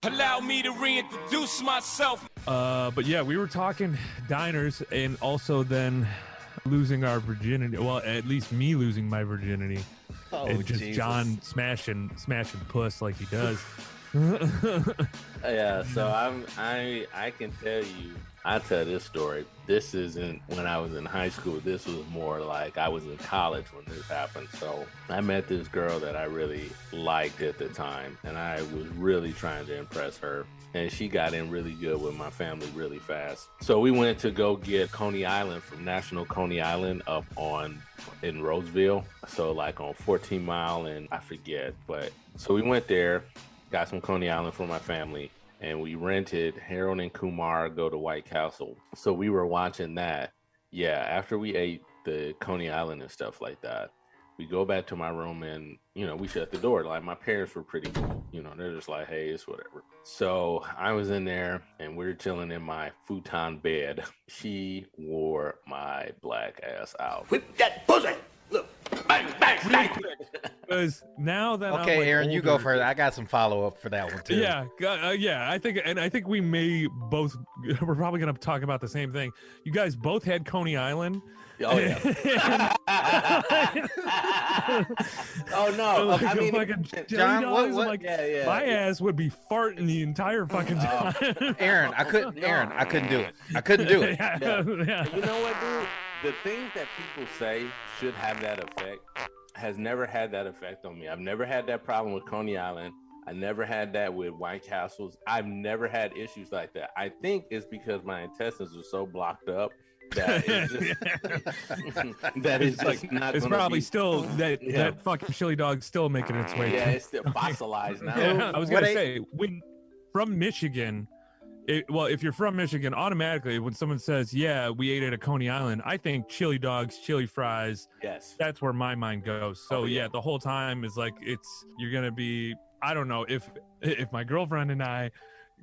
Allow me to reintroduce myself. But yeah, we were talking diners and also then losing our virginity. Well, at least me losing my virginity. Oh, and just Jesus. John smashing puss like he does. Yeah, so I can tell you, I tell this story. This isn't when I was in high school. This was more like I was in college when this happened. So I met this girl that I really liked at the time, and I was really trying to impress her. And she got in really good with my family really fast. So we went to go get Coney Island from National Coney Island up in Roseville. So like on 14 Mile and I forget. But so we went there, got some Coney Island for my family, and we rented Harold and Kumar Go to White Castle. So we were watching that. Yeah, after we ate the Coney Island and stuff like that, we go back to my room and, we shut the door. Like, my parents were pretty cool. They're just like, hey, it's whatever. So I was in there and we were chilling in my futon bed. She wore my black ass out. Whip that pussy! Look, bang, bang, bang! Because now that Okay, I'm like Aaron, you go older- first. I got some follow up for that one too. Yeah, I think we may both. We're probably gonna talk about the same thing. You guys both had Coney Island. Oh, yeah. Oh, no. Like, I mean, fucking John, chili dogs, what- like, yeah. my ass would be farting the entire fucking time. Aaron, I couldn't do it. I couldn't do it. Yeah. You know what, dude? The things that people say should have that effect has never had that effect on me. I've never had that problem with Coney Island. I never had that with White Castles. I've never had issues like that. I think it's because my intestines are so blocked up that it's just, that it's like not. It's gonna probably be, still that fucking chili dog still making its way. Yeah, it's still fossilized now. Yeah, I was gonna say when from Michigan. If you're from Michigan, automatically when someone says, "Yeah, we ate at a Coney Island," I think chili dogs, chili fries. Yes, that's where my mind goes. So yeah, the whole time is like you're gonna be. I don't know if my girlfriend and I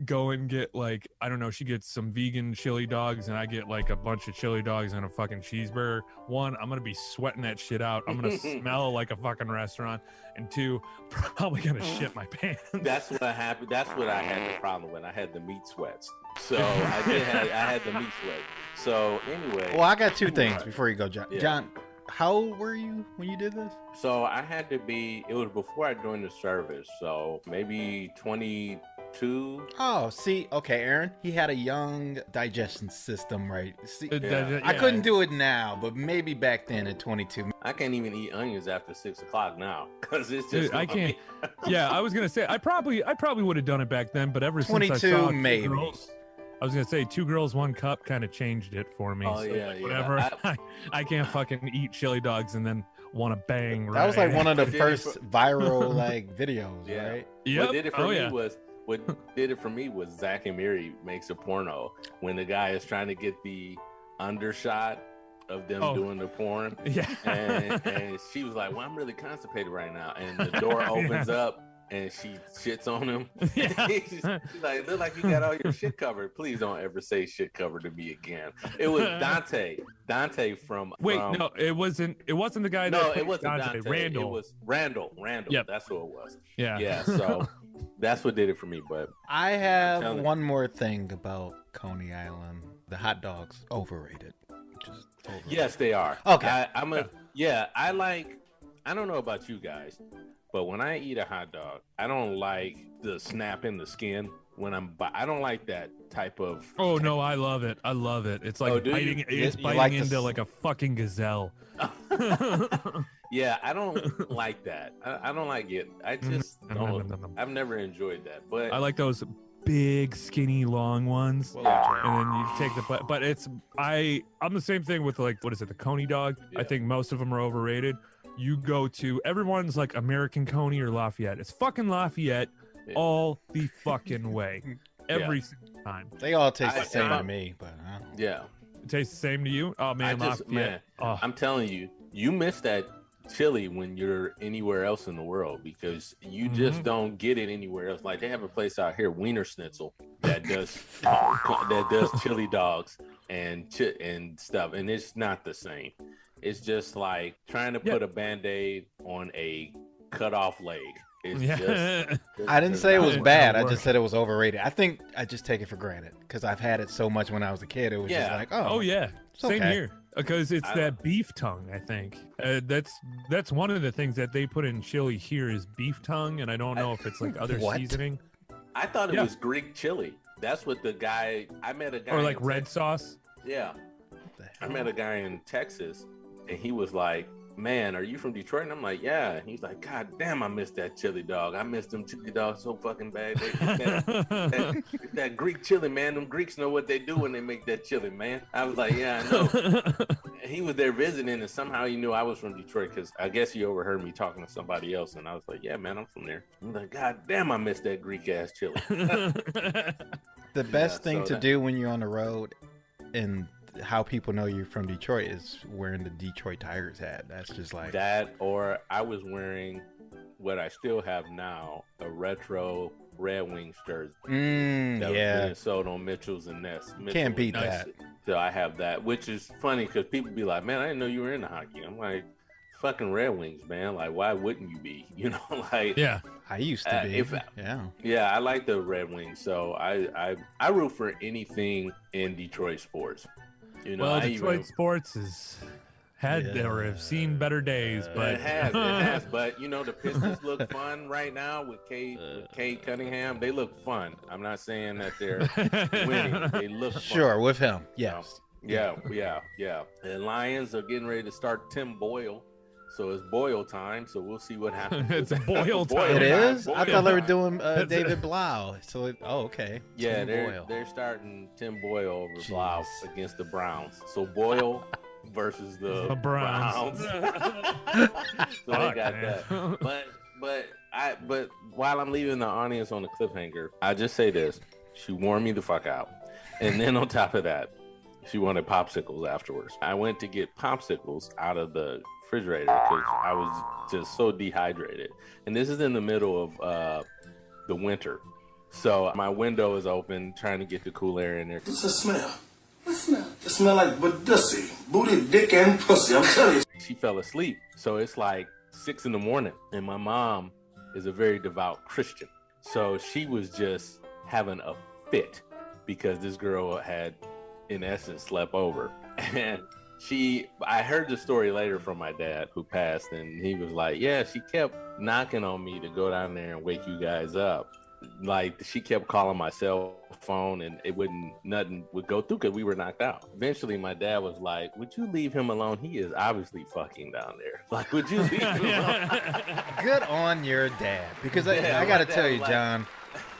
go and get like, I don't know, she gets some vegan chili dogs and I get like a bunch of chili dogs and a fucking cheeseburger. One, I'm gonna be sweating that shit out. I'm gonna smell like a fucking restaurant. And two, probably gonna shit my pants. That's what happened. That's what I had the problem with. I had the meat sweats. So I had the meat sweat. So anyway. Well, I got two things before you go, John. Yeah. John, how old were you when you did this? So I had to be, it was before I joined the service. So maybe 22. Oh, see, okay, Aaron, he had a young digestion system, right? See, Yeah. I couldn't do it now, but maybe back then at 22. I can't even eat onions after 6 o'clock now because it's just. Dude, I can't. Yeah, I was gonna say I probably would have done it back then, but ever since 22 I saw maybe. I was gonna say 2 Girls, 1 Cup kind of changed it for me. Oh, so yeah, like, yeah. whatever. I can't fucking eat chili dogs and then want to bang. That was like one of the Did it first viral like videos, Yeah. right? What did it for me was Zach and Miri makes a porno when the guy is trying to get the undershot of them doing the porn. Yeah. And she was like, well, I'm really constipated right now. And the door opens up and she shits on him. Yeah. She's like, look like you got all your shit covered. Please don't ever say shit covered to me again. It was Dante from. No, it wasn't the guy. No, that it wasn't Dante. Dante. Randall. It was Randall. Yep. That's who it was. Yeah. Yeah. So that's what did it for me. But I have one more thing about Coney Island. The hot dogs, overrated. Just overrated. Yes, they are. Okay. I don't know about you guys, but when I eat a hot dog, I don't like the snap in the skin I don't like that type of. Oh no, I love it. It's like biting. It's biting like into like a fucking gazelle. Yeah, I don't like that. I don't like it. I just don't. I've never enjoyed that. But I like those big, skinny, long ones. And then you take the but I'm the same thing with like, what is it, the Coney dog? Yeah. I think most of them are overrated. You go to everyone's like American Coney or Lafayette. It's fucking Lafayette all the fucking way. Every single time. They all taste the same to me, but yeah. It tastes the same to you? Oh man, Lafayette. Oh. I'm telling you, you miss that chili when you're anywhere else in the world because you just don't get it anywhere else. Like they have a place out here, Wiener Schnitzel, that does chili dogs and stuff, and it's not the same. It's just like trying to put a Band-Aid on a cut off leg. It's Yeah. I didn't say it was bad. I work. just said it was overrated. I think I just take it for granted because I've had it so much when I was a kid. It was just Yeah. like, Oh yeah, same okay. here. Because it's that beef tongue, I think. That's one of the things that they put in chili here is beef tongue, and I don't know if it's like other What? seasoning I thought it was Greek chili. That's what the guy. I met a guy. or like in red sauce. Yeah, the I hell? met a guy in Texas, and he was like, "Man, are you from Detroit?" And I'm like, "Yeah." And he's like, "God damn, I missed that chili dog. I missed them chili dogs so fucking bad. That Greek chili, man. Them Greeks know what they do when they make that chili, man." I was like, "Yeah, I know." He was there visiting, and somehow he knew I was from Detroit because I guess he overheard me talking to somebody else, and I was like, "Yeah, man, I'm from there." I'm like, "God damn, I missed that Greek ass chili." The best Yeah, thing so to that- do when you're on the road and how people know you're from Detroit is wearing the Detroit Tigers hat. That's just like That, or I was wearing what I still have now, a retro Red Wings jersey. That was yeah. being sold on Mitchell's and Ness. Can't beat Nice. that. So I have that, which is funny because people be like, "Man, I didn't know you were into hockey." I'm like, "Fucking Red Wings, man! Like, why wouldn't you be? You know, like, Yeah. I used to be. if- yeah. yeah, I like the Red Wings. So I root for anything in Detroit sports. You know, Well, I Detroit even, sports has had or have seen better days, but it has. But you know, the Pistons look fun right now with Cade Cunningham. They look fun. I'm not saying that they're winning. They look fun. Sure, with him. Yes. Yeah. The Lions are getting ready to start Tim Boyle, so it's Boyle time. So we'll see what happens. It's Boyle time. It is? I thought they were Boyle time. doing David Blau. So, okay. Yeah, Tim Boyle. they're starting Tim Boyle over Jeez. Blau against the Browns. So Boyle versus the Browns. So they Fuck, got man. that. But while I'm leaving the audience on the cliffhanger, I just say this: she wore me the fuck out, and then on top of that, she wanted popsicles afterwards. I went to get popsicles out of the refrigerator because I was just so dehydrated, and this is in the middle of the winter. So my window is open, trying to get the cool air in there. What's the smell? What smell? It smell like budussy, booty, dick, and pussy. I'm telling you. She fell asleep. So it's like 6 a.m. and my mom is a very devout Christian. So she was just having a fit because this girl had, in essence, slept over. And I heard the story later from my dad who passed, and he was like, yeah, she kept knocking on me to go down there and wake you guys up. Like, she kept calling my cell phone and nothing would go through because we were knocked out. Eventually my dad was like, would you leave him alone? He is obviously fucking down there. Like, would you leave him alone? Good on your dad. Because I Yeah, got to my dad tell you, was like- John,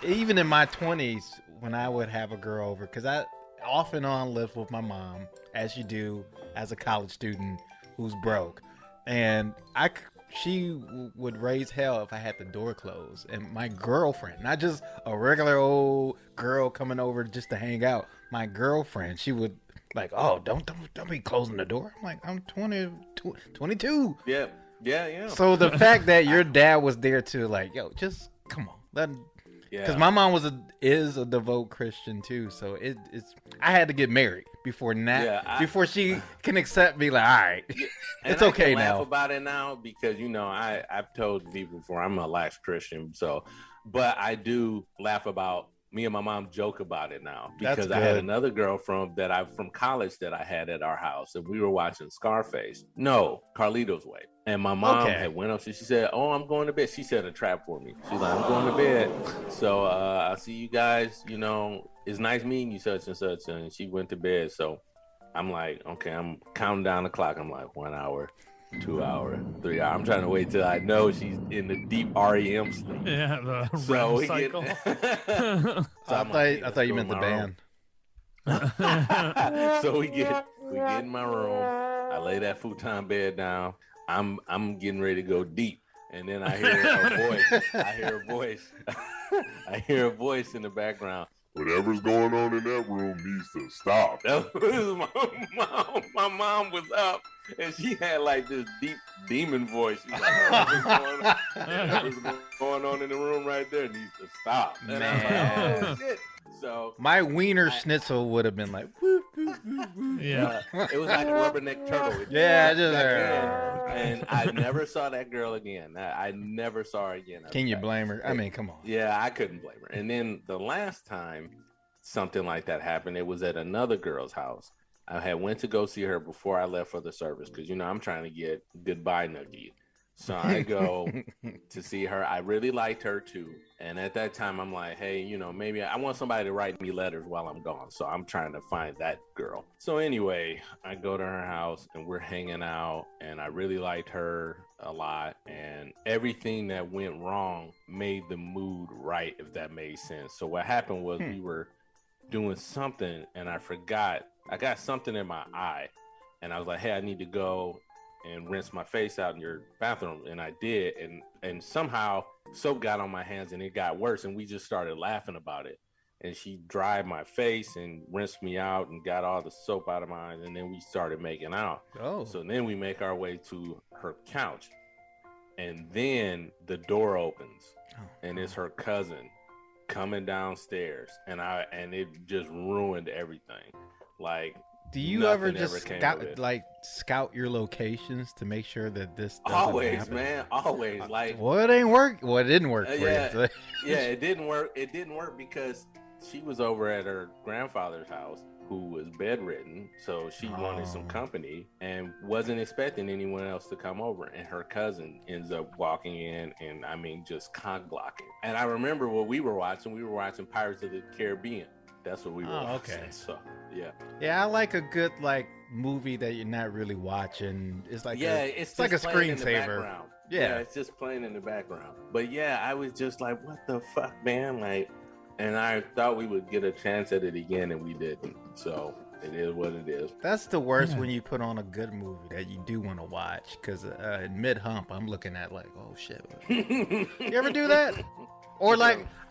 even in my 20s, when I would have a girl over, because I off and on lived with my mom, as you do as a college student who's broke. And she would raise hell if I had the door closed. And my girlfriend, not just a regular old girl coming over just to hang out, my girlfriend, she would like, oh, don't be closing the door. I'm like, I'm 22. Yeah. So the fact that your dad was there to like, yo, just come on, because my mom is a devout Christian too. So it's I had to get married before before she can accept me. Like, all right, And it's I okay can laugh now. about it now because, you know, I've told people before I'm a lax Christian. So, but I do laugh about, me and my mom joke about it now because I had good. another girl from college that I had at our house, and we were watching Scarface. No, Carlito's Way. And my mom had went up. She said, "Oh, I'm going to bed." She set a trap for me. She's like, "I'm going to bed. So I'll see you guys. You know, it's nice meeting you, such and such." And she went to bed. So I'm like, okay, I'm counting down the clock. I'm like, 1 hour, 2 hour, 3 hour. I'm trying to wait till I know she's in the deep REM sleep. Yeah, the So REM we cycle. So I'm like, I thought you meant the let's go in band. my room. So we get in my room. I lay that futon bed down. I'm getting ready to go deep, and then I hear a voice. I hear a voice in the background. Whatever's going on in that room needs to stop. That was my mom was up, and she had like this deep demon voice. She's like, whatever's going on in the room right there needs to stop. And I'm like, oh shit. So My wiener schnitzel would have been like, whoop, whoop, Yeah. It was like a rubberneck turtle. Yeah, I just and I never saw that girl again. I never saw her again. Can you blame her? I mean, come on. Yeah, I couldn't blame her. And then the last time something like that happened, it was at another girl's house. I had went to go see her before I left for the service because, you know, I'm trying to get goodbye noogie. So I go to see her. I really liked her too. And at that time, I'm like, hey, you know, maybe I want somebody to write me letters while I'm gone. So I'm trying to find that girl. So anyway, I go to her house and we're hanging out and I really liked her a lot. And everything that went wrong made the mood right, if that made sense. So what happened was we were doing something and I forgot. I got something in my eye and I was like, hey, I need to go and rinse my face out in your bathroom. And I did. And somehow soap got on my hands and it got worse. And we just started laughing about it. And she dried my face and rinsed me out and got all the soap out of mine. And then we started making out. Oh. So then we make our way to her couch. And then the door opens and it's her cousin coming downstairs. And it just ruined everything. Like, do you ever just scout your locations to make sure that this doesn't always happen? Man, always. Like, well, it ain't work. Well, it didn't work for you. Yeah, it didn't work. It didn't work because she was over at her grandfather's house, who was bedridden, so she wanted some company and wasn't expecting anyone else to come over. And her cousin ends up walking in, and I mean, just cock blocking. And I remember what we were watching. We were watching Pirates of the Caribbean. That's what we were watching. Okay. So yeah, I like a good movie that you're not really watching. It's like it's like a screensaver. Yeah, it's just playing in the background. But yeah, I was just like, what the fuck, man? Like, and I thought we would get a chance at it again, and we didn't. So it is what it is. That's the worst when you put on a good movie that you do want to watch. Because in mid-hump, I'm looking at like, oh shit. You ever do that? Or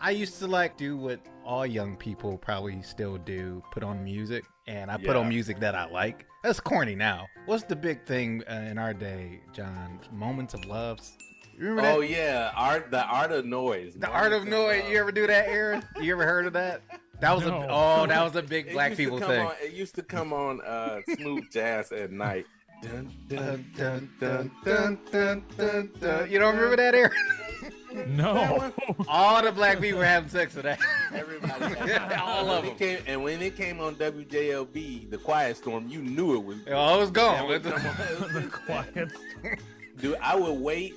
I used to do what all young people probably still do, put on music, and I put on music that I like. That's corny now. What's the big thing in our day, John? Moments of Love. You remember that? Oh yeah, the art of noise. The art of noise. You ever do that, Aaron? You ever heard of that? That was that was a big black people thing. It used to come on smooth jazz at night. Dun, dun, dun, dun, dun, dun, dun, dun. You don't remember that, Aaron? No. All the black people were having sex with that. Everybody. All of them. And when it came on WJLB, The Quiet Storm, you knew it was. Oh, it was gone. The Quiet Storm. Dude, I would wait.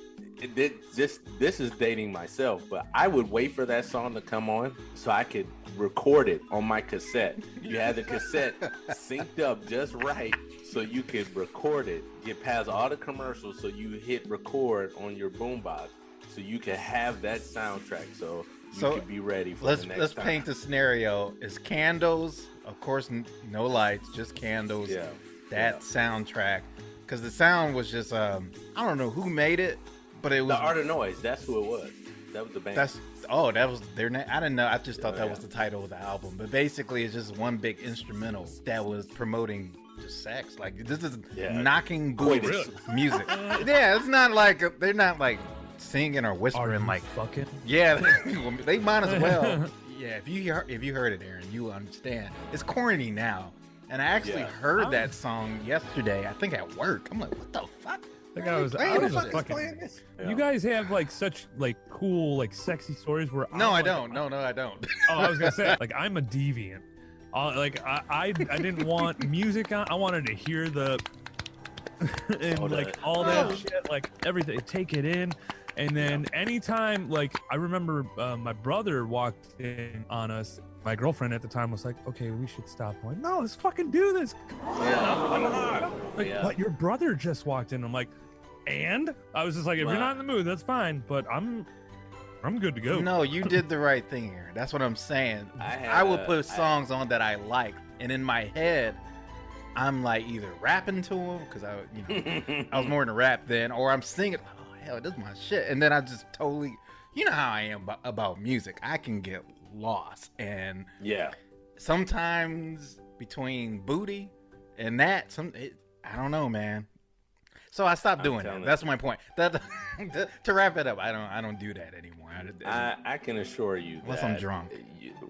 This is dating myself, but I would wait for that song to come on so I could record it on my cassette. You had the cassette synced up just right so you could record it, get past all the commercials, so you hit record on your boombox. So you can have that soundtrack, so you can be ready for the next time. Let's paint the scenario. It's candles, of course, no lights, just candles. Yeah. That soundtrack, because the sound was just I don't know who made it, but it was The Art of Noise. That's who it was. That was the band. That was their name. I didn't know. I just thought that was the title of the album. But basically, it's just one big instrumental that was promoting just sex. Like, this is knocking boots music. Yeah, it's not like they're not singing or whispering fucking. Yeah, they might as well. Yeah, if you heard it, Aaron, you understand. It's corny now. And I actually heard that song yesterday, I think at work. I'm like, what the fuck? I was fucking. You guys have such cool sexy stories where No, I don't. No, I don't. Oh, I was gonna say I'm a deviant. I didn't want music on. I wanted to hear the and all that shit, everything. Take it in. And then anytime, I remember my brother walked in on us. My girlfriend at the time was like, okay, we should stop. I'm like, no, let's fucking do this. Come on. But your brother just walked in. I'm like, and? I was just like, if you're not in the mood, that's fine. But I'm good to go. No, you did the right thing here. That's what I'm saying. I would put songs on that I like. And in my head, I'm either rapping to them, because I was more into rap then, or I'm singing. Hell, this is my shit. And then I just totally, you know how I am about music. I can get lost. And sometimes between booty and that, I don't know, man. So I stopped doing that. That's my point. To wrap it up, I don't do that anymore. I can assure you unless that I'm drunk.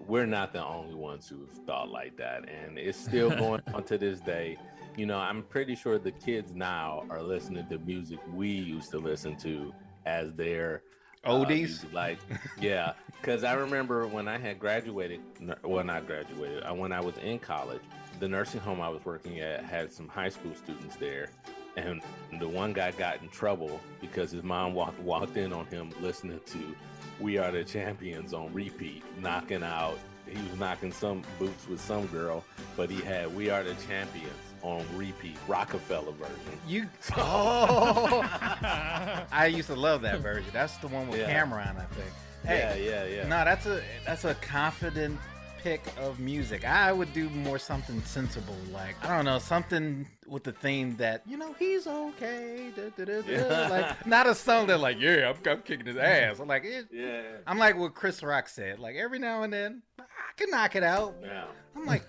we're not the only ones who've thought like that, and it's still going on to this day. You know, I'm pretty sure the kids now are listening to music we used to listen to as their oldies. Music. Like, yeah, because I remember when I had graduated, well, not graduated, when I was in college, the nursing home I was working at had some high school students there. And the one guy got in trouble because his mom walked in on him listening to We Are the Champions on repeat, knocking out. He was knocking some boots with some girl, but he had We Are the Champions on repeat, Rockefeller version. I used to love that version. That's the one with Cameron, I think. Hey, yeah. No, that's a confident pick of music. I would do more something sensible, like, I don't know, something with the theme that, you know, he's okay. Like, not a song that like, yeah, I'm kicking his ass. I'm like, I'm like what Chris Rock said. Like every now and then, I can knock it out. Yeah. I'm like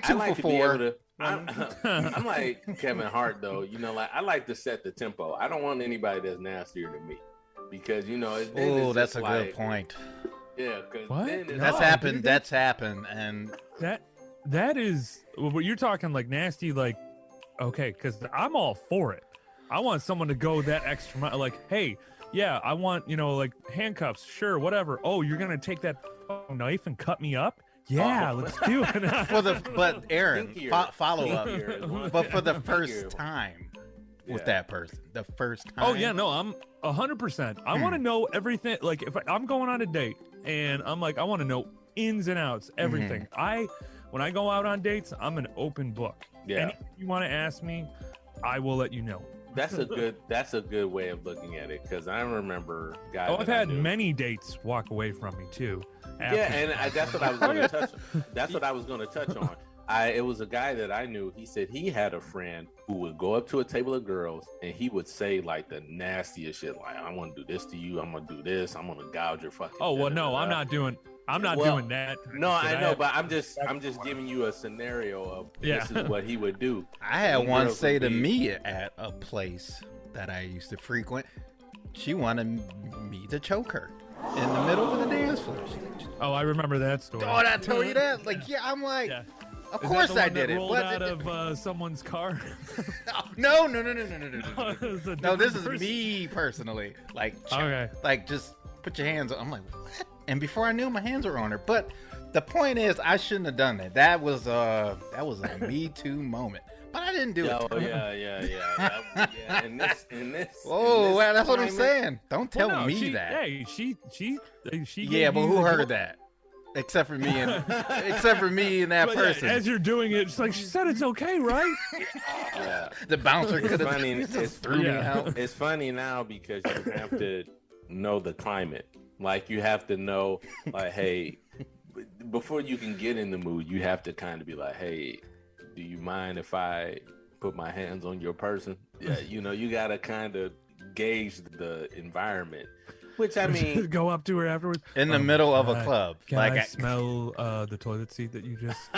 2 for 4. I'm like Kevin Hart though. You know, like I like to set the tempo. I don't want anybody that's nastier than me, because you know. Oh, that's a good point. Yeah, because that's happened. Dude, that's happened, and that is what you're talking, like nasty, like okay, because I'm all for it. I want someone to go that extra mile, like, hey, yeah, I want, you know, like handcuffs, sure, whatever. Oh, you're gonna take that knife and cut me up? Yeah, let's do it. But Aaron, follow up. But for the first time with that person, the first time. Oh yeah, no, I'm 100%. I want to know everything. Like if I'm going on a date and I'm like, I want to know ins and outs, everything. When I go out on dates, I'm an open book. Yeah. Anything you want to ask me, I will let you know. That's a good way of looking at it, because I remember guys. Oh, I've had many dates walk away from me too. Yeah, and that's what I was going to touch on. That's what I was going to touch on. It was a guy that I knew. He said he had a friend who would go up to a table of girls and he would say like the nastiest shit, like, I want to do this to you, I'm going to do this, I'm going to gouge your fucking. Oh well, no, I'm not doing that. No, I know, but I'm just giving you a scenario of this is what he would do. I had one say to me at a place that I used to frequent, she wanted me to choke her in the middle of the dance floor. Oh, I remember that story. Oh, did I tell you that? Like, yeah, I'm like, of course I did it. Rolled out of someone's car. No. No, this is me personally. Like, okay, like just put your hands on. I'm like, what? And before I knew, my hands were on her. But the point is, I shouldn't have done that. That was a Me Too moment. But I didn't do it. Oh yeah. In this. Oh, well, that's what I'm saying. Don't tell me that. Hey, she. Yeah, but who heard that? Except for me and that person. As you're doing it, it's like, she said it's okay, right? Yeah. The bouncer could have threw me out. It's funny now because you have to know the climate. Like, you have to know, like, hey, before you can get in the mood, you have to kind of be like, hey, do you mind if I put my hands on your person? Yeah, you know, you got to kind of gauge the environment. Which, I mean, go up to her afterwards in the middle of a club. Can I smell the toilet seat that you just?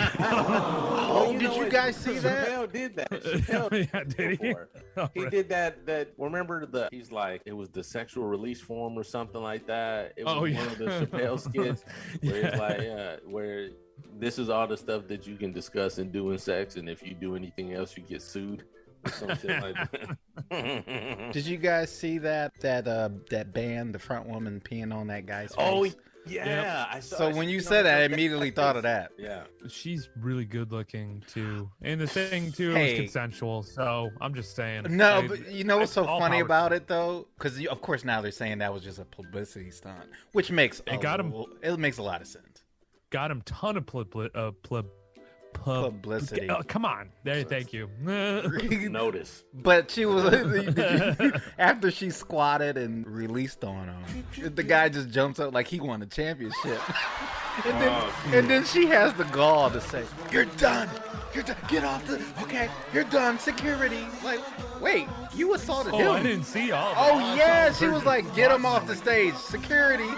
Did you guys see that? Chappelle did that. Chappelle did he? He did that. Remember he's like, it was the sexual release form or something like that. It was one of the Chappelle skits where it's like, where this is all the stuff that you can discuss and do in sex, and if you do anything else, you get sued. Something like that. Did you guys see that band, the front woman peeing on that guy's face? Oh yeah, I saw. So when you said that, I immediately thought of that. Yeah, she's really good looking too, and the thing too was consensual. So I'm just saying. No, but you know what's so funny about it though? Because of course now they're saying that was just a publicity stunt, which makes it makes a lot of sense. Got him ton of publicity. Come on, thank you. Notice. But she was after she squatted and released on him. The guy just jumps up like he won a championship, and then she has the gall to say, "You're done. You're done. Get off the. Okay, you're done. Security." Like, wait, you assaulted him? I didn't see all that. Oh yeah, she was like, "Get him off the stage. Security,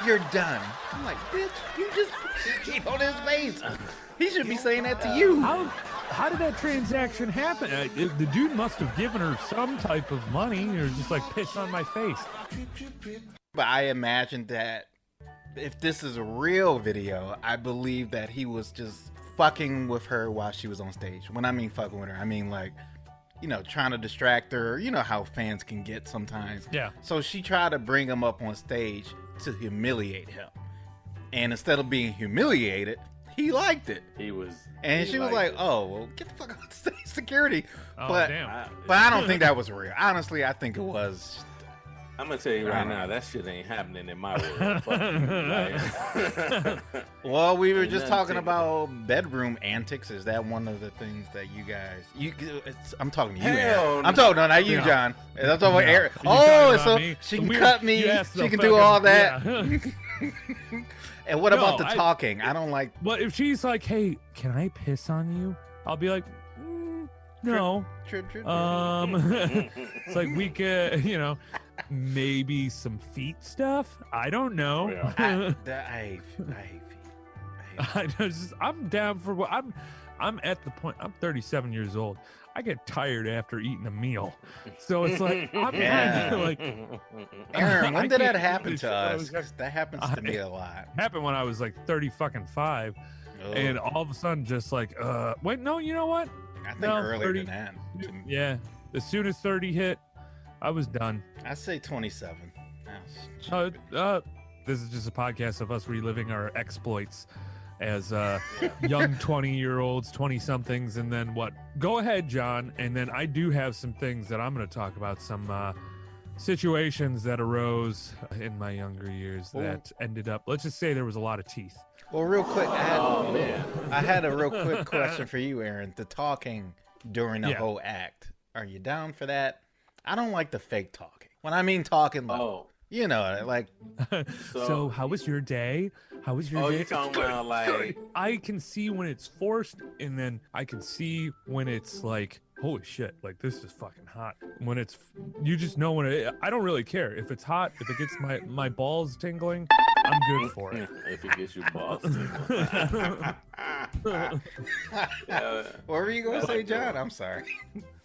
you're done." I'm like, bitch, you just keep on his face. He should be saying that to you. How did that transaction happen? The dude must have given her some type of money, or just like piss on my face. But I imagine that if this is a real video, I believe that he was just fucking with her while she was on stage. When I mean fucking with her, I mean like, you know, trying to distract her. You know how fans can get sometimes. Yeah. So she tried to bring him up on stage to humiliate him. And instead of being humiliated, he liked it. He was. And he she was liked like, "Oh, well, get the fuck out of stage, security." Oh, but damn. but I don't think that was real. Honestly, I think it was. I'm gonna tell you right now, that shit ain't happening in my world. Fuck you. Like, Well, we were Ain't just nothing talking typical. about bedroom antics. Is that one of the things that you guys? I'm talking to you, Hell Aaron. no. I'm talking not you, No. John. I'm talking about No. Aaron. You talking Oh, about so me? she can Weird. cut me. Yes, She the can do all that. yeah. And what No, about the I- talking? I don't like. But if she's like, "Hey, can I piss on you?" I'll be like, "No." Trip. It's like we could, you know, maybe some feet stuff. I don't know. Yeah. I hate feet. I'm down for what I'm at the point. I'm 37 years old. I get tired after eating a meal, so it's like I'm Yeah. like Aaron, when I did that can't happen do this to shit. I us? was- 'Cause that happens to me a lot. happened when I was like 35, Ugh. and all of a sudden, just like, wait, no, you know what? I think no, earlier 30 than that. to me. Yeah, as soon as 30 hit, I was done. I say 27. That's This is just a podcast of us reliving our exploits as young 20-year-olds, 20-somethings, and then what? Go ahead, John. And then I do have some things that I'm going to talk about, some situations that arose in my younger years that ended up, let's just say there was a lot of teeth. Well, real quick, Oh man. I had a real quick question for you, Aaron. The talking during the Yeah. whole act. Are you down for that? I don't like the fake talking. When I mean talking, like, Oh. you know, like, So how was your day? How was your Oh, day? you talking about like? I can see when it's forced, and then I can see when it's like, holy shit, like this is fucking hot. When it's, you just know when it, I don't really care. If it's hot, if it gets my balls tingling, I'm good for it. If it gets your balls tingling. Yeah. what were you going to say, John? I'm sorry.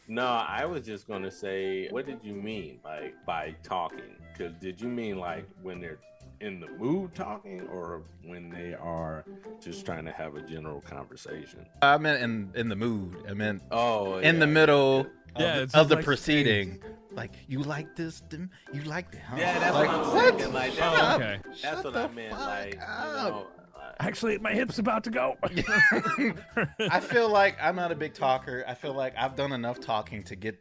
No, I was just gonna say, what did you mean like by talking? Because did you mean like when they're in the mood talking, or when they are just trying to have a general conversation? I meant in the mood. I meant Oh, in the yeah. middle Yeah, of, it's the, of just the like proceeding. Like, you like this? You like that? Huh? Yeah, that's like, what I'm what? saying. Like, Shut Oh, up. okay. That's Shut what the I meant. fuck Like, up. Actually, my hip's about to go. I feel like I'm not a big talker. I feel like I've done enough talking to get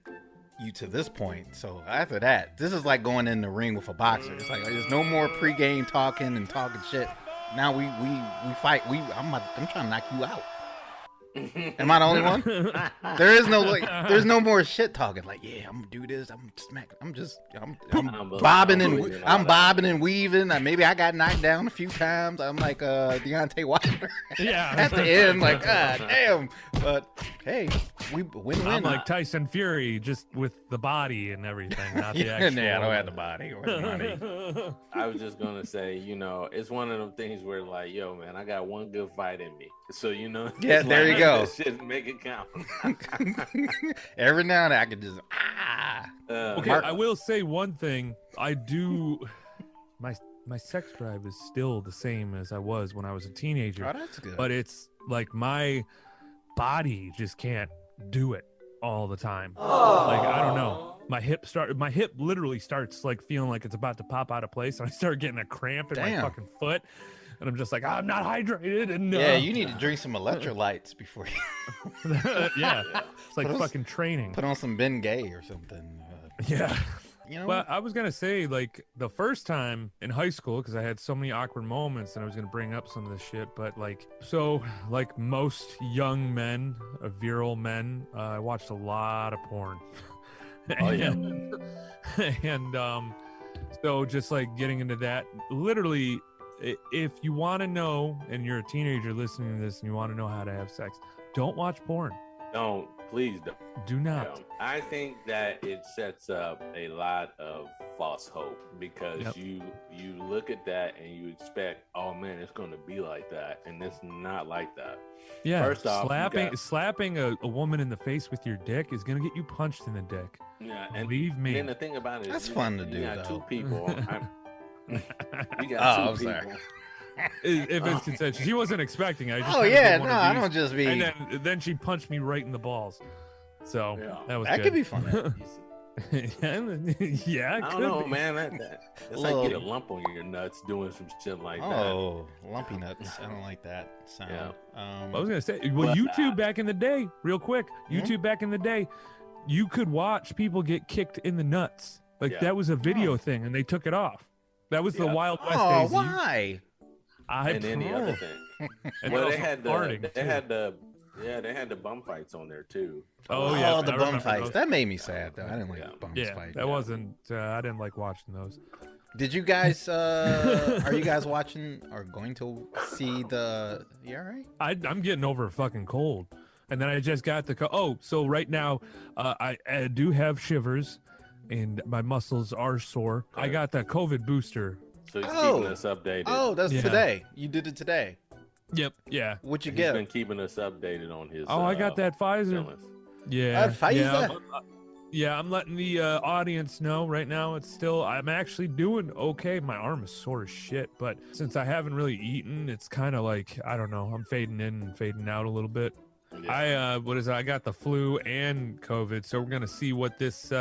you to this point. So after that, this is like going in the ring with a boxer. It's like there's no more pregame talking and talking shit. Now we fight. I'm trying to knock you out. Am I the only one? There is no there's no more shit talking. Like, yeah, I'm gonna do this. I'm smacking. I'm bobbing and I'm bobbing and weaving. Maybe I got knocked down a few times. I'm like Deontay Wilder. Yeah. At the end, like, God damn. But hey, we win-win. I'm like Tyson Fury, just with the body and everything, not the yeah, actual. I don't have the body or the money. I was just gonna say, you know, it's one of them things where like, yo, man, I got one good fight in me. So you know, Yeah, it's there like, you go. that shit, make it count. Every now and then I can just Okay, I will say one thing. I do. My sex drive is still the same as I was when I was a teenager. Oh, that's good. But it's like my body just can't do it all the time. Like, I don't know. My hip literally starts like feeling like it's about to pop out of place, and I start getting a cramp in my Damn. fucking foot, and I'm just like, I'm not hydrated. And Yeah, you need to drink some electrolytes before you yeah, it's like Put on- fucking training. put on some Ben Gay or something. Yeah. You know, But I was gonna say, like, the first time in high school, because I had so many awkward moments, and I was gonna bring up some of this shit. But like, so like most young men, virile men, I watched a lot of porn. Oh, yeah. And so just like getting into that, literally, if you want to know, and you're a teenager listening to this, and you want to know how to have sex, don't watch porn. Don't, please don't. Do not. I think that it sets up a lot of false hope, because Yep. you look at that and you expect, oh man, it's going to be like that, and it's not like that. Yeah, First off, you slapping a woman in the face with your dick is gonna get you punched in the dick. Yeah, and Believe me. then the thing about it is, That's you fun got- to you do, got though. two people. We got I'm two sorry. people. If it's consensual, she wasn't expecting. I just Oh kinda yeah, did one no, of I these, don't just be. And then she punched me right in the balls. So Yeah. that was That good. could be fun. Yeah, it I could don't know, be. man. That's like get a lump on your nuts doing some shit like that. Oh, lumpy nuts. I don't like that sound. Yeah. I was gonna say, well, But, YouTube back in the day, real quick. YouTube back in the day, you could watch people get kicked in the nuts. Like Yeah. that was a video thing, and they took it off. That was the Yeah. Wild West Oh, days. why? I And any pro. other thing. And Well, also they had farting, the, they too. had the, yeah, they had the bum fights on there too. Oh yeah, the I bum remember fights. those. That made me sad though. I didn't like Yeah. bums Yeah, fight. that wasn't. I didn't like watching those. Did you guys? Are you guys watching or going to see the? You all right? I'm getting over a fucking cold, and then I just got the. So right now, I do have shivers, and my muscles are sore. I got the COVID booster. So he's Oh. keeping us updated. Oh, that's Yeah. today. You did it today. Yep. Yeah. What'd you He's get? been keeping us updated on his. Oh, I got that Pfizer. illness. Yeah. Pfizer? Yeah. Yeah, I'm letting the audience know right now. I'm actually doing okay. My arm is sore as shit, but since I haven't really eaten, it's kind of like, I don't know, I'm fading in and fading out a little bit. Yeah. I got the flu and COVID, so we're gonna see what this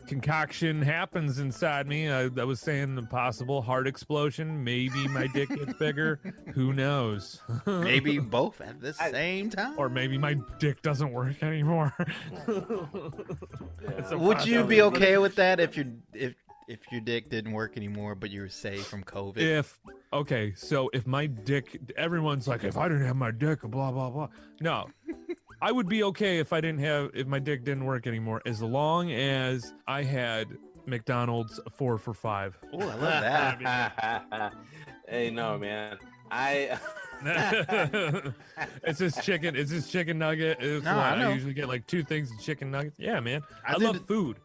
concoction happens inside me. I was saying the possible heart explosion. Maybe my dick gets bigger. Who knows? Maybe both at the same time. Or maybe my dick doesn't work anymore. It's a Would you be possibility. okay with that if your dick didn't work anymore, but you were safe from COVID? So if my dick, everyone's like, if I didn't have my dick, blah blah blah. No, I would be okay if my dick didn't work anymore, as long as I had McDonald's 4 for $5. Oh, I love that. Hey, no, man. It's just chicken. It's just chicken nugget. I know. I usually get like 2 things of chicken nuggets. Yeah, man. I I did love it- food.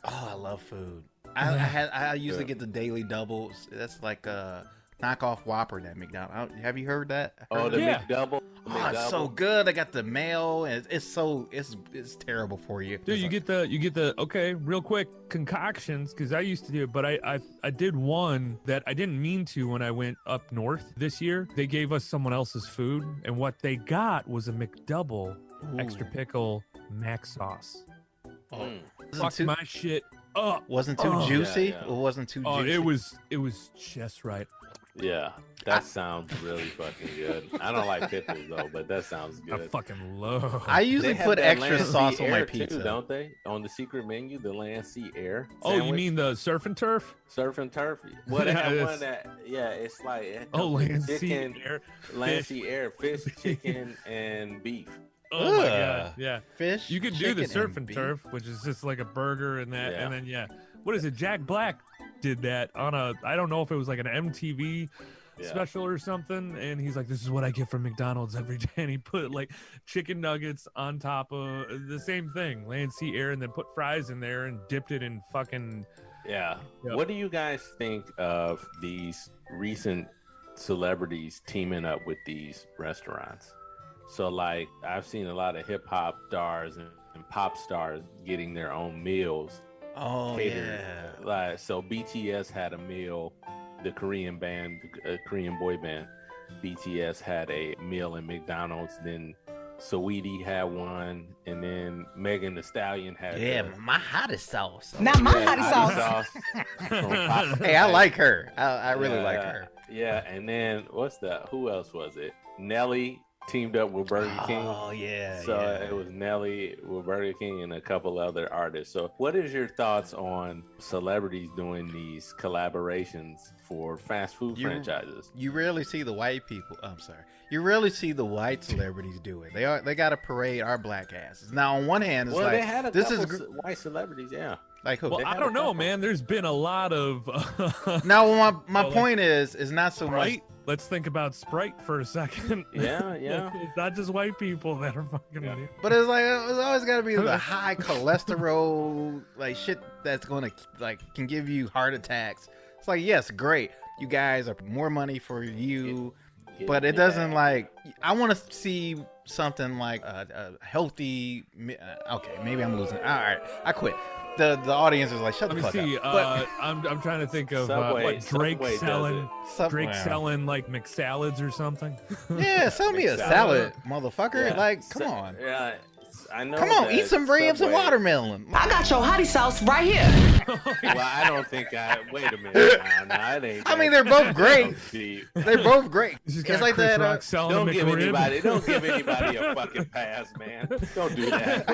Oh, I love food. I usually get the daily doubles. That's like a knockoff Whopper at McDonald's. Have you heard that? Oh, the Yeah. McDouble. Oh, it's so good. I got the mayo, and it's terrible for you. Dude, you get the okay, real quick concoctions, because I used to do it, but I did one that I didn't mean to when I went up north this year. They gave us someone else's food, and what they got was a McDouble extra pickle mac sauce. Mm. Fuck my shit up. Wasn't too Oh. juicy. Yeah, yeah. It wasn't too Oh, juicy. it was just right. Yeah, that sounds really fucking good. I don't like pickles though, but that sounds I good. fucking love. I usually They have put that extra Land sauce Sea on my Air pizza. too, don't they? On the secret menu, the Land Sea Air. Oh, you sandwich, mean the surf and turf? surf and turf? Well, they have Yes. one that it's like it Oh, comes with Land Sea chicken, Air. Land fish. Sea Air, fish, chicken, and beef. Oh my Ugh. god, yeah. Fish. You could do the chicken, surf and beef. turf, which is just like a burger and that, Yeah. and then what is it? Jack Black did that on I don't know if it was like an MTV Yeah. special or something, and he's like, "This is what I get from McDonald's every day," and he put like chicken nuggets on top of the same thing, Land Sea Air, and then put fries in there and dipped it in fucking. Yeah. Yep. What do you guys think of these recent celebrities teaming up with these restaurants? So, like, I've seen a lot of hip hop stars and pop stars getting their own meals Oh catered. yeah. Like, so BTS had a meal. The Korean band, Korean boy band, BTS had a meal in McDonald's. Then Saweetie had one, and then Megan Thee Stallion had. Yeah, the- my hottest sauce. Not my Yeah, hottie sauce. from Pop- Hey, I like her. I really like Yeah, her. Yeah, and then who else was it? Nelly teamed up with Burger King. Oh yeah. So yeah. it was Nelly with Burger King and a couple other artists. So what is your thoughts on celebrities doing these collaborations for fast food franchises? You rarely see the white people. I'm sorry. You rarely see the white celebrities do it. They got to parade our black asses. Now, on one hand, it's Well, like they had a this couple is white celebrities, yeah. like who? Well, They I had don't a know, couple. man. There's been a lot of. Now, my like, point is not so Sprite. much. Let's think about Sprite for a second. Yeah, yeah. It's not just white people that are fucking Yeah. idiots. But it's like it's always got to be the high cholesterol, like shit that's gonna like can give you heart attacks. It's like yes, great, you guys are more money for you, but it doesn't like. I want to see something like a healthy. Okay, maybe I'm losing. All right, I quit. The audience is like, shut Let the me fuck see. up. I'm trying to think of Subway- what Drake Subway does selling. Drake Wow. selling like McSalads or something. Yeah, sell me a Mixed salad, motherfucker. Yeah. Like, come on. Yeah, I know. Come on, that eat some ribs and Subway- watermelon. I got your hottie sauce right here. Well, I don't think I. Wait a minute. Nah, it ain't I mean, that they're both great. deep. They're both great. This is It's got like Chris that. Rock selling Don't a give McRib. anybody a fucking pass, man. Don't do that.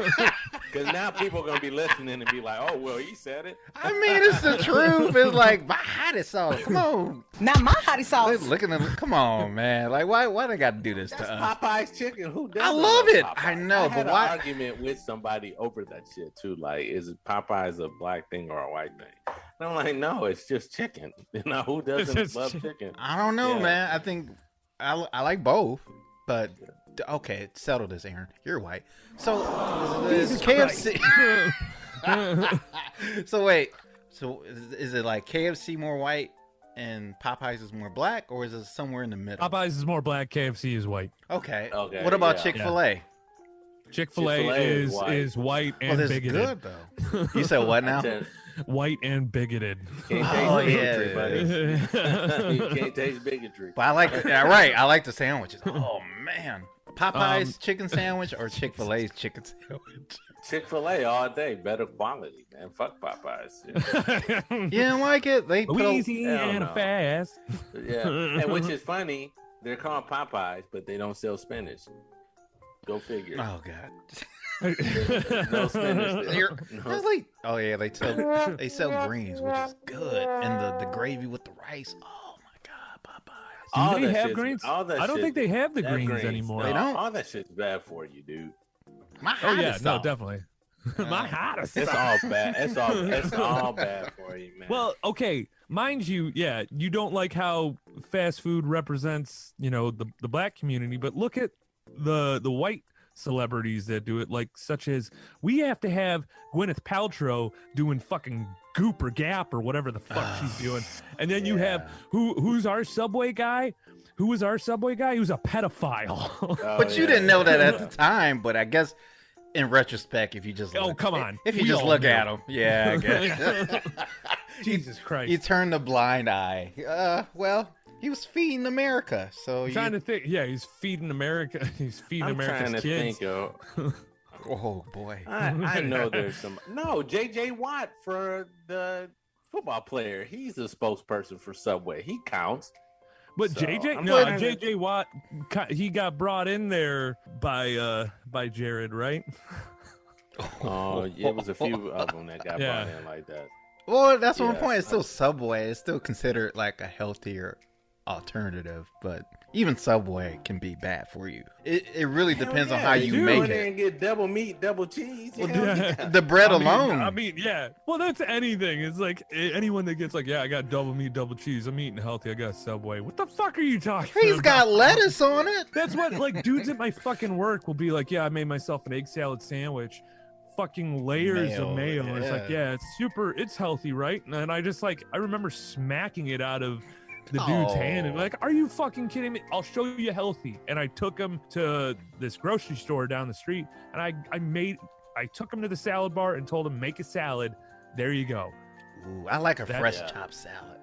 Because now people are gonna be listening and be like, "Oh, well, he said it." I mean, it's the truth. It's like my hottest sauce. Come on, Now my hottie sauce. looking at. Come on, man. Like, why they got to do this That's to us? Popeye's chicken. Who does? I love it. Popeyes? I know, I but had why- an argument with somebody over that shit too. Like, is Popeyes a black thing or a white thing? And I'm like, no, it's just chicken. You know, who doesn't just love chicken? I don't know, Yeah. man. I think I like both, but okay, settle this, Aaron. You're white, so is KFC. So wait, so is it like KFC more white and Popeyes is more black, or is it somewhere in the middle? Popeyes is more black. KFC is white. Okay. Okay, What about yeah. Chick-fil-A? Chick-fil-A Chick-fil-A is is white Oh, and this is bigoted. good though. You said what now? White and bigoted. Can't Oh, taste yeah. bigotry, buddy. You can't taste bigotry. But I like, yeah, right. I like the sandwiches. Oh man, Popeyes chicken sandwich or Chick-fil-A's chicken sandwich? Chick-fil-A all day, better quality, man. Fuck Popeyes. You didn't like it? They put Easy Hell and no. fast. Yeah, and which is funny, they're called Popeyes, but they don't sell spinach. Go figure. Oh god. No spinach. there. You're- No. That's like, oh yeah, they sell greens, which is good, and the gravy with the rice. Oh my god, Popeyes. Do All they that have shit's- greens? all that I don't shit- think they have the that greens anymore. No, They don't? All that shit's bad for you, dude. My Oh yeah, hottest no, sauce. definitely. My hottest. It's all bad. It's all bad for you, man. Well, okay, mind you, yeah, you don't like how fast food represents, the black community, but look at the white celebrities that do it, like such as we have to have Gwyneth Paltrow doing fucking Goop or Gap or whatever the fuck she's doing, and then you have who's our Subway guy? Who was our Subway guy? He was a pedophile. Oh, But you yeah. didn't know that at the time. But I guess in retrospect, if you just Oh, look, come on. if you We just all look knew. at him, yeah, I guess. Jesus Christ. You turn the blind eye. Well, he was feeding America, so I'm trying to think. Yeah, he's feeding America. He's feeding I'm America's trying to kids. think of. Oh boy. I know there's some. No, J.J. Watt for the football player. He's a spokesperson for Subway. He counts. But So, JJ, I'm no, trying to- JJ Watt, he got brought in there by Jared, right? Oh, yeah, it was a few of them that got Yeah. brought in like that. Well, that's one Yes. point. It's still Subway. It's still considered like a healthier alternative, but even Subway can be bad for you. It really depends on Hell how yeah, you go make in there it. and get double meat, double cheese. Well, Hell yeah. yeah. The bread I mean, alone. I mean, yeah. Well, that's anything. It's like anyone that gets like, yeah, I got double meat, double cheese. I'm eating healthy. I got Subway. What the fuck are you talking He's about? got lettuce on it. That's what like dudes at my fucking work will be like, yeah, I made myself an egg salad sandwich. Fucking layers of mayo. Mayo, It's like, yeah. yeah, it's healthy, right? And I just like, I remember smacking it out of the dude's hand and like, are you fucking kidding me? I'll show you healthy. And I took him to this grocery store down the street, and I took him to the salad bar and told him, make a salad. There you go. Ooh, I like a That- fresh Yeah. chopped salad.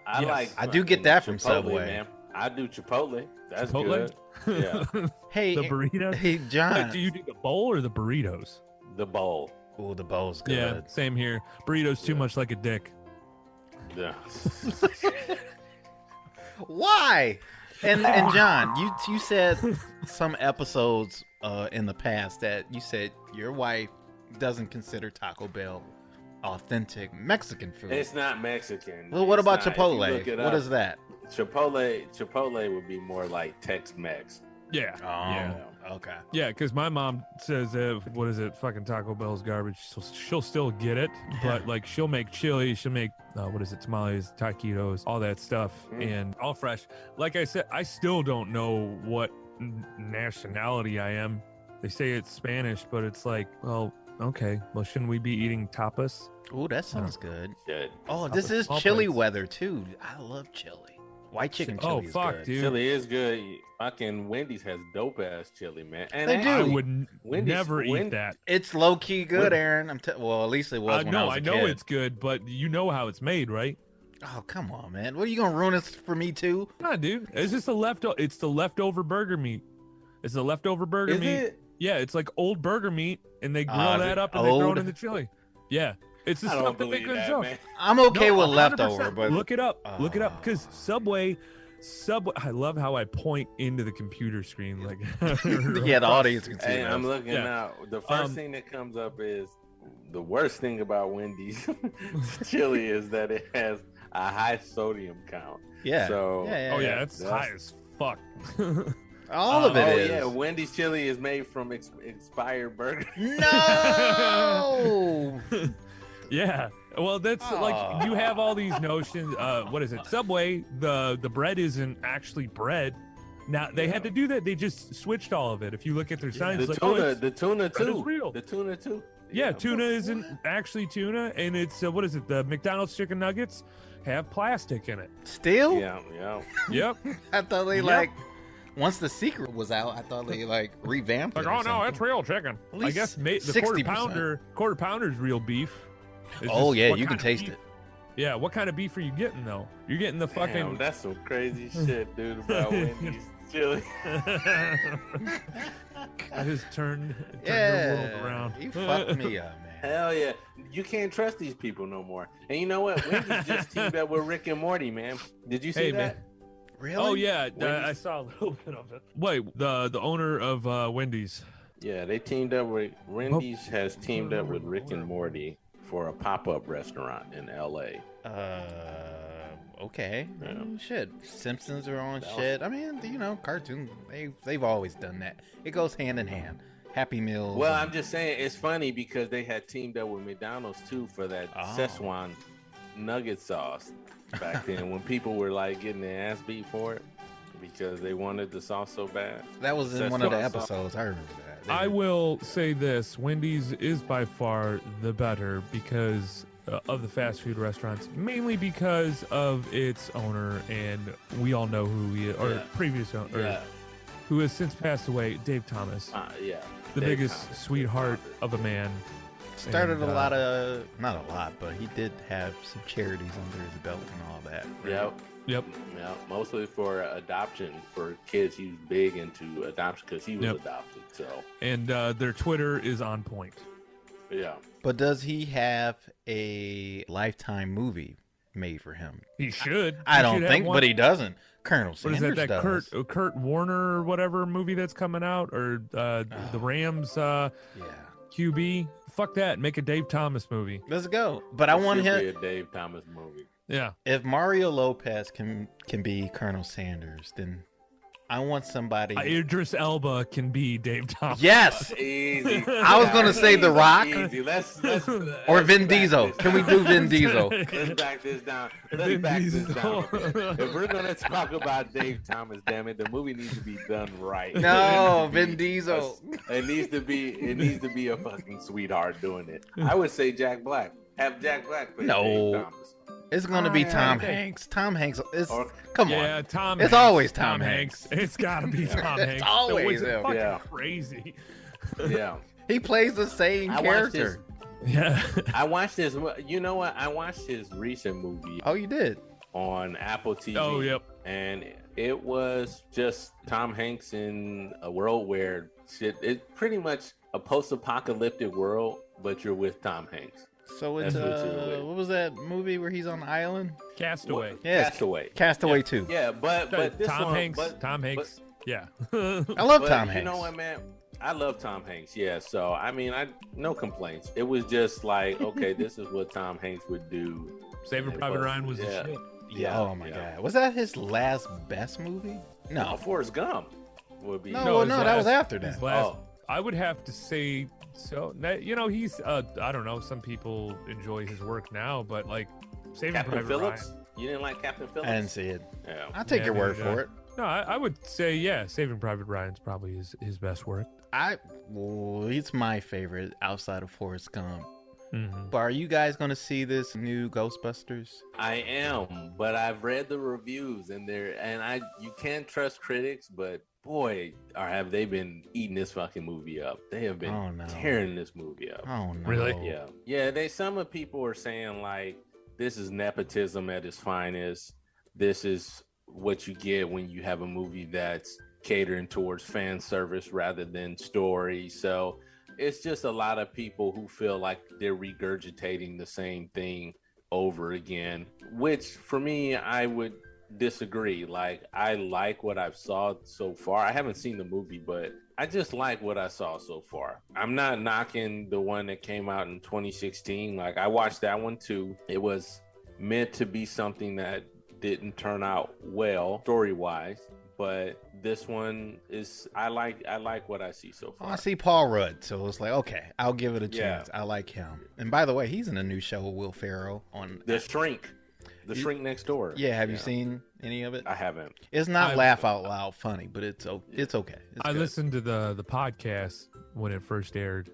I Yes. like. I do get that from Chipotle, Subway. man. I do Chipotle. That's Chipotle? good. Yeah, Hey, The burrito. hey, Like, John. do you do the bowl or the burritos? the bowl. Ooh, the bowl's good. Yeah, same here. Burritos too much like a dick. Yeah. Why? And John, you said some episodes in the past that you said your wife doesn't consider Taco Bell authentic Mexican food. It's not Mexican. Well, what It's about not. If you Chipotle? look it What up, is that? Chipotle would be more like Tex-Mex. Yeah. Yeah. Okay. Yeah, because my mom says, what is it? Fucking Taco Bell's garbage. So she'll still get it, but like she'll make chili, she'll make, what is it? Tamales, taquitos, all that stuff, and all fresh. Like I said, I still don't know what nationality I am. They say it's Spanish, but it's like, well, okay. Well, shouldn't we be eating tapas? Ooh, that sounds good. Shit. Oh, this is small chili plates. weather too. I love chili. White chicken Oh chili is fuck, good. dude. Chili is good. Fucking Wendy's has dope ass chili, man. And They do. I actually, would never eat Wen- that. It's low key good, Aaron. Well, at least it was when I No, was a I know kid. it's good, but you know how it's made, right? Oh, come on, man. What are you gonna ruin this for me too? Nah, dude. It's just It's the leftover burger meat. It's the leftover burger Is meat. it? Yeah, it's like old burger meat, and they grill is that it up and they throw old? it in the chili. Yeah, it's the I stuff don't that they believe couldn't that, sell. man. I'm okay No, with 100%. leftover, but Look it up. Look it up, because Subway. I love how I point into the computer screen, like yeah, the audience can see Hey, that. I'm looking Yeah. now. The first thing that comes up is the worst thing about Wendy's chili is that it has a high sodium count. Yeah. So Yeah, Oh yeah, it's high as fuck. All of it oh is. yeah, Wendy's chili is made from expired burger. No. Yeah. Well, that's like you have all these notions. What is it? Subway. The bread isn't actually bread. Now they had to do that. They just switched all of it. If you look at their signs, The like, tuna, oh, the tuna bread is too. real. The tuna too. yeah, tuna isn't actually tuna, and it's what is it? The McDonald's chicken nuggets have plastic in it. Still? Yeah, yeah. Yep. I thought they Yep. like once the secret was out, I thought they like revamped Like, it. or oh no, something. it's real chicken. At I least guess the 60%. quarter pounder's real beef. It's Oh just yeah, what you can kind of taste beef- it. Yeah, what kind of beef are you getting though? You're getting the fucking. Damn, that's some crazy shit, dude, about Wendy's chili. I just turned your Yeah, world around. you fucked me up, man. Hell yeah. You can't trust these people no more. And you know what? Wendy's just teamed up with Rick and Morty, man. Did you see Hey, that? man. Really? Oh yeah, Wendy's? I saw a little bit of it. Wait, the owner of Wendy's. Yeah, they teamed up with Wendy's has teamed up with Rick and Morty for a pop-up restaurant in LA. Okay. Yeah. Shit. Simpsons are on That was- shit. I mean, you know, cartoons. They've always done that. It goes hand in hand. Happy Meals. Well, and- I'm just saying it's funny because they had teamed up with McDonald's too for that Oh. Szechuan nugget sauce back then when people were like getting their ass beat for it because they wanted the sauce so bad. that was in one of the Szechuan sauce. episodes. I remember that. I will say this: Wendy's is by far the better because of the fast food restaurants, mainly because of its owner, and we all know who he is, or Yeah. previous owner, or Yeah, who has since passed away, Dave Thomas, yeah. the Dave biggest Thomas, sweetheart good of a man. Started And, a lot of, not a lot, but he did have some charities under his belt and all that. Yep. Yep. Yeah, mostly for adoption for kids. He was big into adoption because he was Yep. adopted. So And their Twitter is on point. yeah, But does he have a Lifetime movie made for him? He should. I He don't should have think, one. but he doesn't. Colonel What is Sanders that? That does. Kurt Warner or whatever movie that's coming out, or the Rams Yeah. QB. Fuck that. Make a Dave Thomas movie. Let's go. But I It want should him. be a Dave Thomas movie. Yeah. If Mario Lopez can be Colonel Sanders, then I want somebody. Idris Elba can be Dave Thomas. Yes. Easy. I was gonna say The Rock. Easy. Let's Or Vin back Diesel. this Can we down. do Vin Diesel? Let's back this down. Let's Vin back this Diesel. down. a bit. If we're gonna talk about Dave Thomas, damn it, the movie needs to be done right. No, It needs to Vin be Diesel. It needs to be a fucking sweetheart doing it. I would say Jack Black. Have Jack Black play No. Dave Thomas. It's gonna be Ah, Tom okay. Hanks. Tom Hanks. It's, Or- come Yeah, on. Tom. It's Hanks. always Tom Hanks. It's gotta be Tom It's Hanks. always So him. fucking Yeah. crazy. Yeah. He plays the same I watched character. Yeah. I watched this. You know what? I watched his recent movie Oh, you did. on Apple TV. Oh, yep. And it was just Tom Hanks in a world where shit. It's pretty much a post-apocalyptic world, but you're with Tom Hanks. So it's That's what you're with. what was that movie where he's on the island? Castaway. Yes, Castaway. Castaway 2. Yeah, but this Tom one, Hanks. but- Tom Hanks. Yeah. I love but Tom you Hanks. know what, man? I love Tom Hanks. Yeah. So I mean, no complaints. It was just like, okay, this is what Tom Hanks would do. Saving Private Ryan was the Yeah. shit. Yeah. Oh my yeah. god. Was that his last best movie? No, No. Forrest Gump would be. No, his that was last- after that. his last- Oh. I would have to say so. You know, he's I don't know. Some people enjoy his work now, but like Saving Captain Private Phillips. Ryan. You didn't like Captain Phillips? I didn't see it. Yeah. I'll take Yeah, your word neither did for I. it. No, I would say yeah. Saving Private Ryan's probably his best work. Well, it's my favorite outside of Forrest Gump. Mhm. But are you guys going to see this new Ghostbusters? I am, but I've read the reviews and you can't trust critics, but boy, have they been eating this fucking movie up. They have been tearing this movie up. Oh no. Really? Yeah. Some of people are saying like this is nepotism at its finest. This is what you get when you have a movie that's catering towards fan service rather than story. So it's just a lot of people who feel like they're regurgitating the same thing over again, which for me, I would disagree. Like, I like what I've saw so far. I haven't seen the movie, but I just like what I saw so far. I'm not knocking the one that came out in 2016. Like, I watched that one too. It was meant to be something that didn't turn out well story-wise, but this one is I like what I see so far. I see Paul Rudd, so it's like, okay, I'll give it a chance. I like him. And by the way, he's in a new show with Will Ferrell on The Shrink Next Door. Yeah, have you seen any of it? I haven't. It's not laugh out loud funny, but it's okay. It's I listened to the podcast when it first aired,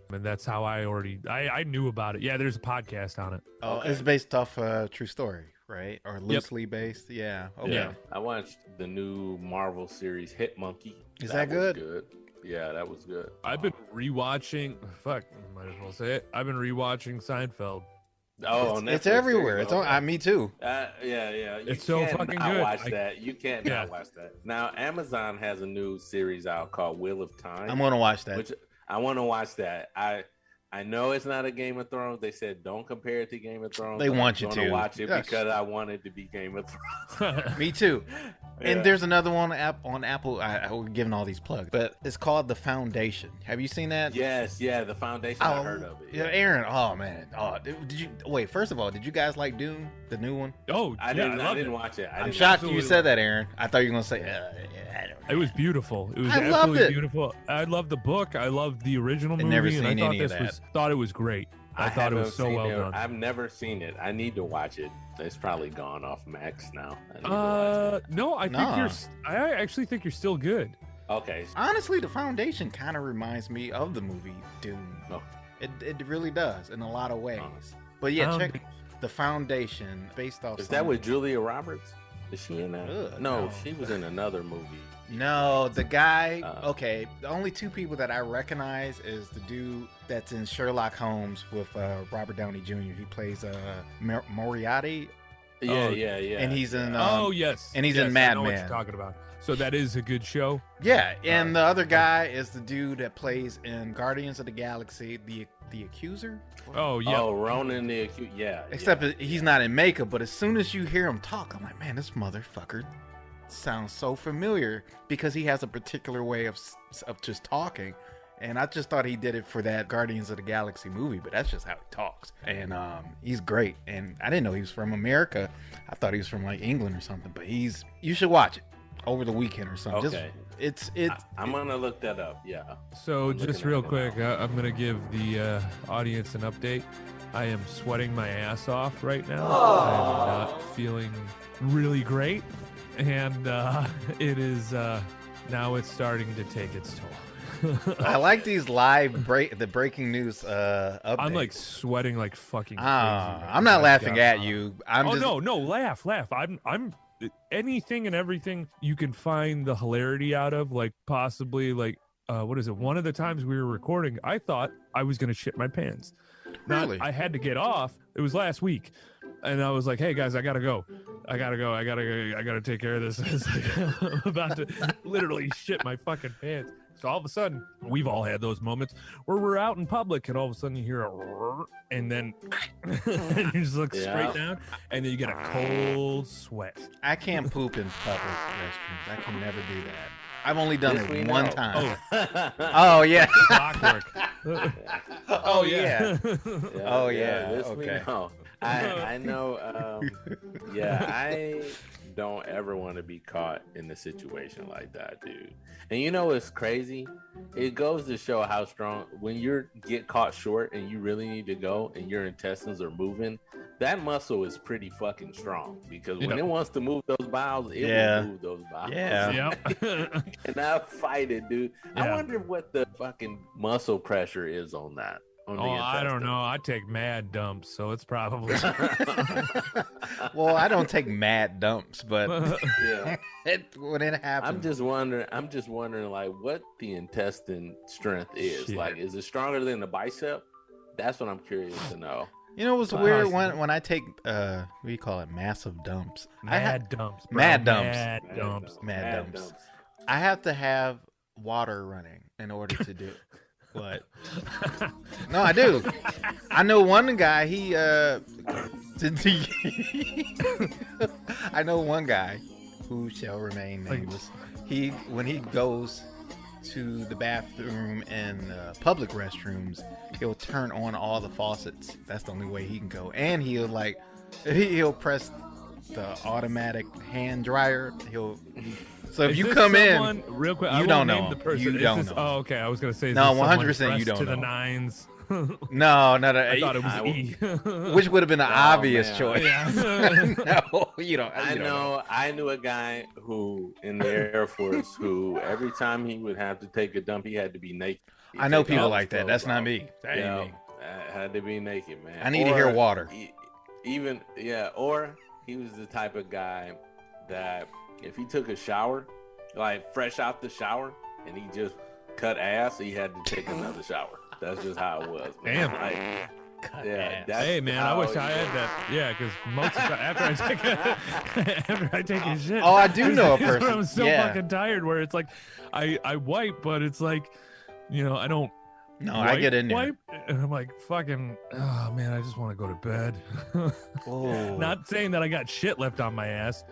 and that's how I knew about it. Yeah, there's a podcast on it. Oh, it's based off a true story, right? Or loosely based? Yeah. Okay. Yeah. I watched the new Marvel series Hit Monkey. Is that good? Good. Yeah, that was good. I've been rewatching. Fuck, might as well say it. I've been rewatching Seinfeld. Oh, it's everywhere. It's on. Me too. Yeah. It's so fucking good. Watch that. You can't not watch that. Now, Amazon has a new series out called Wheel of Time. I'm gonna watch that. Which I want to watch that. I know it's not a Game of Thrones. They said don't compare it to Game of Thrones. They want you to watch it because I want it to be Game of Thrones. Me too. And there's another one on Apple. We're giving all these plugs, but it's called The Foundation. Have you seen that? Yes, The Foundation. I heard of it. Yeah, Aaron. Oh man. Oh, did you wait? First of all, did you guys like Dune, the new one? Oh, I didn't watch it. I'm shocked you said that, Aaron. I thought you were gonna say. I don't know. It was beautiful. It was I loved absolutely it. beautiful. I loved the book. I loved the original movie. Never seen and I thought any of that. thought it was great. I thought it was so well done. I've never seen it. I need to watch it. It's probably gone off Max now. No, I think I actually think you're still good. Okay. Honestly, The Foundation kind of reminds me of the movie Dune. Oh. It really does in a lot of ways. But yeah, check The Foundation based off. Is that with Julia Roberts? Is she in that? No, she was in another movie. No, the guy. Okay, the only two people that I recognize is the dude that's in Sherlock Holmes with Robert Downey Jr. He plays Moriarty. Yeah. And he's in. Yes. And he's yes, in Mad I know Men. what you're talking about. So that is a good show. Yeah, and the other guy is the dude that plays in Guardians of the Galaxy, the Accuser. Oh yeah. Oh, Ronan the Accuser. Yeah. Except he's not in makeup, but as soon as you hear him talk, I'm like, man, this motherfucker sounds so familiar because he has a particular way of just talking. And I just thought he did it for that Guardians of the Galaxy movie, but that's just how he talks. And he's great. And I didn't know he was from America. I thought he was from like England or something. But you should watch it over the weekend or something. Okay. I'm gonna look that up. Yeah. So just real quick, I'm gonna give the audience an update. I am sweating my ass off right now. I'm not feeling really great, and it is now it's starting to take its toll. I like these live breaking news updates. I'm like sweating like fucking crazy. I'm not laughing at you. No, laugh. I'm anything and everything you can find the hilarity out of, like possibly like what is it? One of the times we were recording, I thought I was gonna shit my pants. Really? I had to get off. It was last week, and I was like, "Hey guys, I gotta go. I gotta take care of this." It's like, I'm about to literally shit my fucking pants. So all of a sudden, we've all had those moments where we're out in public, and all of a sudden you hear a, and then and you just look straight down, and then you get a cold sweat. I can't poop in public restrooms. I can never do that. I've only done it one time. Oh yeah. Clockwork. Oh yeah. Oh yeah. This Okay. we know. I know. I don't ever want to be caught in a situation like that, dude. And you know what's crazy? It goes to show how strong when you get caught short and you really need to go and your intestines are moving. That muscle is pretty fucking strong because when it wants to move those bowels, it will move those bowels. Yeah. And I fight it, dude. Yeah. I wonder what the fucking muscle pressure is on that. on the Oh, I don't intestine? know. I take mad dumps, so it's probably. Well, I don't take mad dumps, but Yeah. when it happens, I'm just wondering, like, what the intestine strength is. Shit. Like, is it stronger than the bicep? That's what I'm curious to know. you know what's weird when I take what do you call it, massive dumps? Mad dumps. Bro. Mad dumps. Mad dumps. Mad dumps. I have to have water running in order to do it. What? No, I do. I know one guy. I know one guy who shall remain nameless. When he goes to the bathroom and public restrooms, he'll turn on all the faucets. That's the only way he can go. And he'll press the automatic hand dryer. So if Is you this come someone, in, real quick, you I won't don't name know. the person. You Is don't this, know. Oh, okay. I was gonna say, is No, this someone 100% you dressed don't to the know. nines. no. I thought it was I- E. Which would have been an obvious man. choice. Yeah. No, you don't. I you don't know. I knew a guy who in the Air Force who every time he would have to take a dump, he had to be naked. He'd I know take people all like his that. That's clothes not off. me. That ain't me. Had to be naked, man. I need to hear water. Or he was the type of guy that if he took a shower, like fresh out the shower, and he just cut ass, he had to take another shower. That's just how it was. Man. Damn. Like, yeah. ass. that's Hey man, I how wish he I had was. that. Yeah, because most of the time after I take a shit. Oh, I do know a here's when person. I'm so Yeah. fucking tired. Where it's like, I wipe, but it's like, I don't. No, I get in there. Wipe, and I'm like, fucking. Oh man, I just want to go to bed. Oh. Not saying that I got shit left on my ass,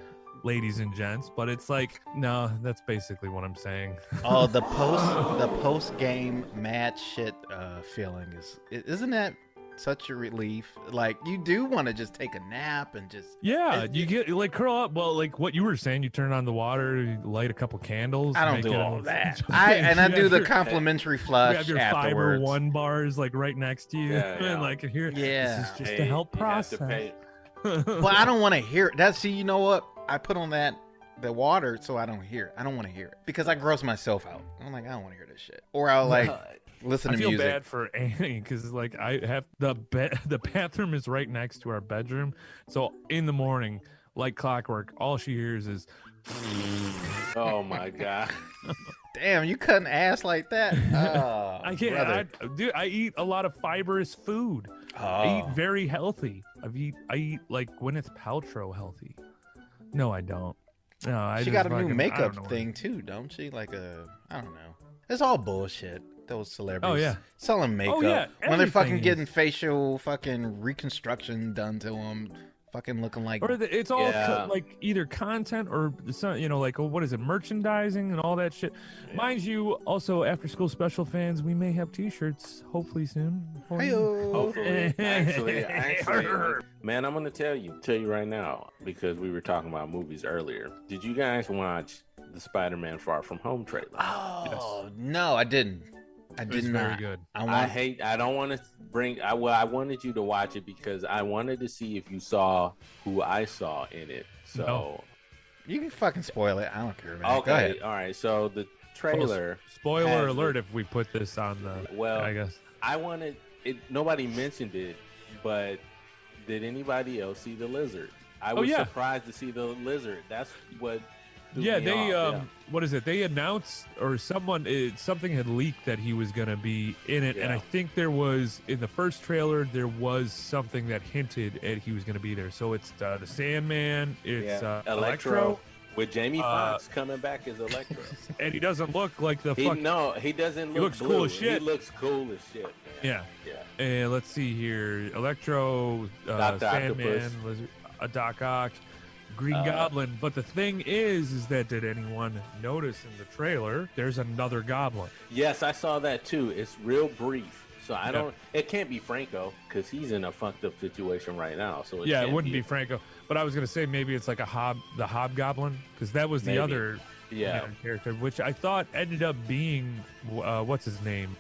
ladies and gents, but it's like, no, that's basically what I'm saying. Oh, the post game mad shit feeling isn't that such a relief? Like you do want to just take a nap and just You get like curl up. Well, like what you were saying, you turn on the water, you light a couple candles. I don't make do it all a- that. I do You the have complimentary you flush have your afterwards. Fiber One bars like right next to you, Yeah, yeah. and like here, Yeah. this is just Hey, to help you have to process. pay- But I don't want to hear it. See, you know what? I put on the water so I don't hear it. I don't want to hear it because I gross myself out. I'm like, I don't want to hear this shit. Or I'll like listen I to feel music. bad for Annie because like I have the bathroom is right next to our bedroom, so in the morning, like clockwork, all she hears is. Oh my god. Damn, you cutting ass like that? Oh, I can't, brother. dude. I eat a lot of fibrous food. I Oh. eat very healthy. I eat like Gwyneth Paltrow healthy. No, I don't. No, I She just got a fucking- new I makeup don't know. thing too, don't she? Like I don't know. It's all bullshit. Those celebrities. Oh, yeah. Selling makeup. yeah, When they're fucking everything getting is. facial fucking reconstruction done to them, fucking looking like. Or it's all Yeah. like either content or some, like what is it, merchandising and all that shit. Mind you, also after school special fans, we may have T-shirts hopefully soon. for you. Hey-o. Hopefully, actually, man, I'm gonna tell you right now because we were talking about movies earlier. Did you guys watch the Spider-Man Far From Home trailer? Oh no, I didn't. I It did was not. very good. I don't want to bring. I wanted you to watch it because I wanted to see if you saw who I saw in it. So No. You can fucking spoil it. I don't care, man. Go ahead. okay, all right. So the trailer. Spoiler has alert! the- if we put this on the, Well, I guess. I wanted it. Nobody mentioned it, but did anybody else see the lizard? I was yeah. surprised to see the lizard. That's what. threw Yeah, me they off, what is it? They announced or something had leaked that he was gonna be in it, and Yeah. I think there was in the first trailer there was something that hinted at he was gonna be there. So it's the Sandman, it's Electro, with Jamie Foxx coming back as Electro. and he doesn't look like the He fuck. he doesn't look looks blue. cool as shit. He looks cool as shit. Man. Yeah. Yeah. And let's see here, Electro, Dr. Sandman, Octopus. Lizard, Doc Ock, Green Goblin. But the thing is that did anyone notice in the trailer? There's another Goblin. Yes, I saw that too. It's real brief, so I don't. It can't be Franco because he's in a fucked up situation right now. So Yeah, it can't wouldn't be Franco. But I was gonna say maybe it's like the Hobgoblin because that was the Maybe. other Yeah. character, which I thought ended up being what's his name?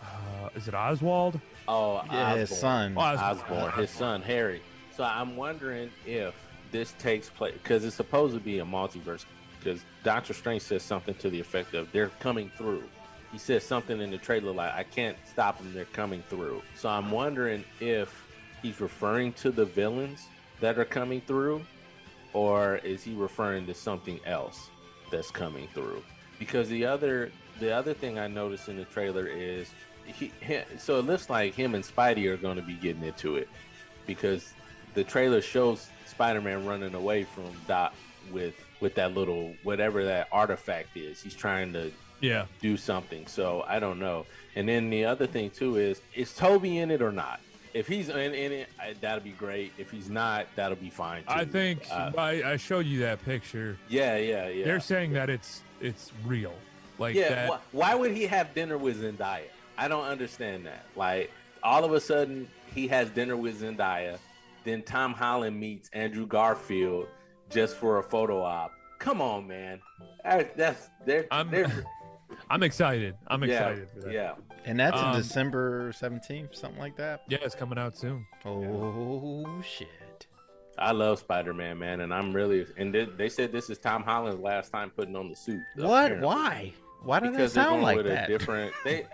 Is it Oswald? Oh, Yeah, his Osborn. son. Osborn, his son Harry. So I'm wondering if this takes place because it's supposed to be a multiverse. Because Doctor Strange says something to the effect of they're coming through. he says something in the trailer like, I can't stop them, they're coming through. So I'm wondering if he's referring to the villains that are coming through, or is he referring to something else that's coming through? Because the other thing I noticed in the trailer is so it looks like him and Spidey are going to be getting into it, because the trailer shows Spider-Man running away from Doc with that little whatever that artifact is. He's trying to do something. So I don't know. And then the other thing too is Toby in it or not? If he's in it, that'll be great. If he's not, that'll be fine too. I think I showed you that picture. Yeah. They're saying that it's real. Like that. Why would he have dinner with Zendaya? I don't understand that. Like, all of a sudden he has dinner with Zendaya, then Tom Holland meets Andrew Garfield just for a photo op. Come on, man. I'm excited. I'm excited for that. Yeah. And that's in December 17th, something like that. Yeah, it's coming out soon. Oh shit. I love Spider-Man, man, and I'm really they said this is Tom Holland's last time putting on the suit. What? Apparently. Why? Why does Because that sound like with that?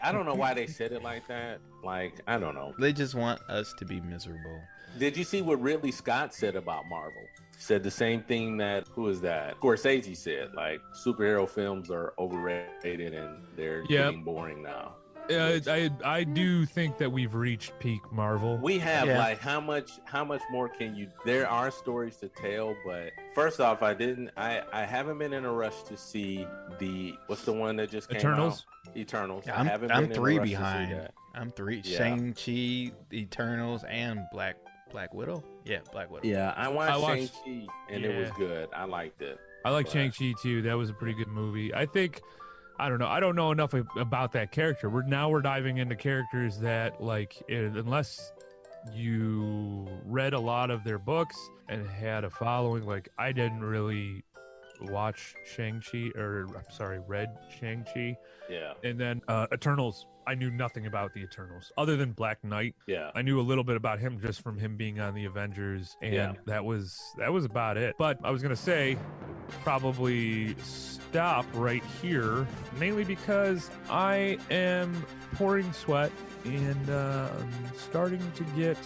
I don't know why they said it like that. Like, I don't know. They just want us to be miserable. Did you see what Ridley Scott said about Marvel? Said the same thing that, who is that? Scorsese said, like, superhero films are overrated and they're getting boring now. I do think that we've reached peak Marvel. We have like how much more can you? There are stories to tell, but first off, I haven't been in a rush to see what's the one that just came Eternals? out? Eternals. Yeah, I haven't I'm been 3 in a rush to see behind. that. I'm 3. Yeah. Shang-Chi, Eternals, and Black Widow. Yeah, Black Widow. Yeah, I watched Shang-Chi and it was good. I liked it. I like Shang-Chi too. That was a pretty good movie. I think, I don't know. I don't know enough about that character. We're diving into characters that, like, unless you read a lot of their books and had a following, like, I didn't really watch read Shang-Chi. Yeah. And then Eternals, I knew nothing about the Eternals other than Black Knight. Yeah. I knew a little bit about him just from him being on the Avengers, and that was about it. But I was gonna say, probably stop right here, mainly because I am pouring sweat and I'm starting to get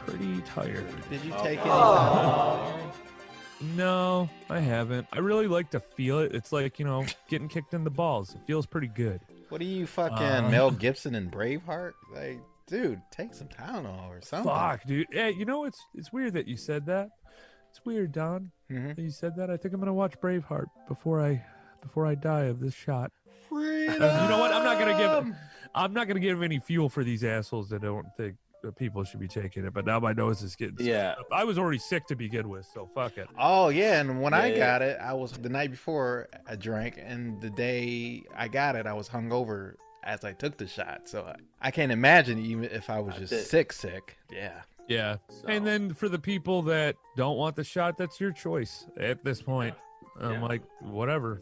pretty tired. Did you take any? No, I haven't. I really like to feel it. It's like, getting kicked in the balls. It feels pretty good. What are you, fucking Mel Gibson and Braveheart? Like, dude, take some Tylenol or something. Fuck, dude. Hey, it's weird that you said that. It's weird, Don. Mm-hmm. That you said that. I think I'm gonna watch Braveheart before I die of this shot. Freedom! You know what? I'm not gonna give any fuel for these assholes that don't think that people should be taking it. But now my nose is getting sick. I was already sick to begin with, so fuck it. Oh yeah, and when I got it, I was the night before I drank, and the day I got it, I was hungover as I took the shot. So I can't imagine even if I was just sick. Yeah. Yeah. So. And then for the people that don't want the shot, that's your choice at this point. I'm like, whatever.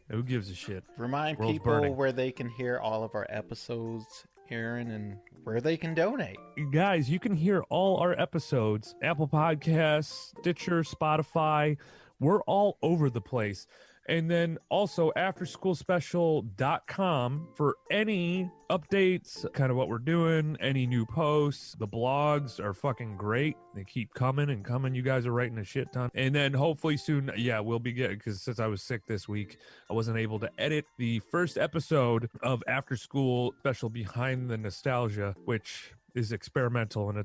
Who gives a shit? Remind World's people burning. where they can hear all of our episodes, Aaron, and where they can donate. Guys, you can hear all our episodes, Apple Podcasts, Stitcher, Spotify. We're all over the place. And then also Afterschoolspecial.com for any updates, kind of what we're doing, any new posts. The blogs are fucking great. They keep coming and coming. You guys are writing a shit ton. And then hopefully soon, we'll be getting, because since I was sick this week, I wasn't able to edit the first episode of After School Special Behind the Nostalgia, which is experimental in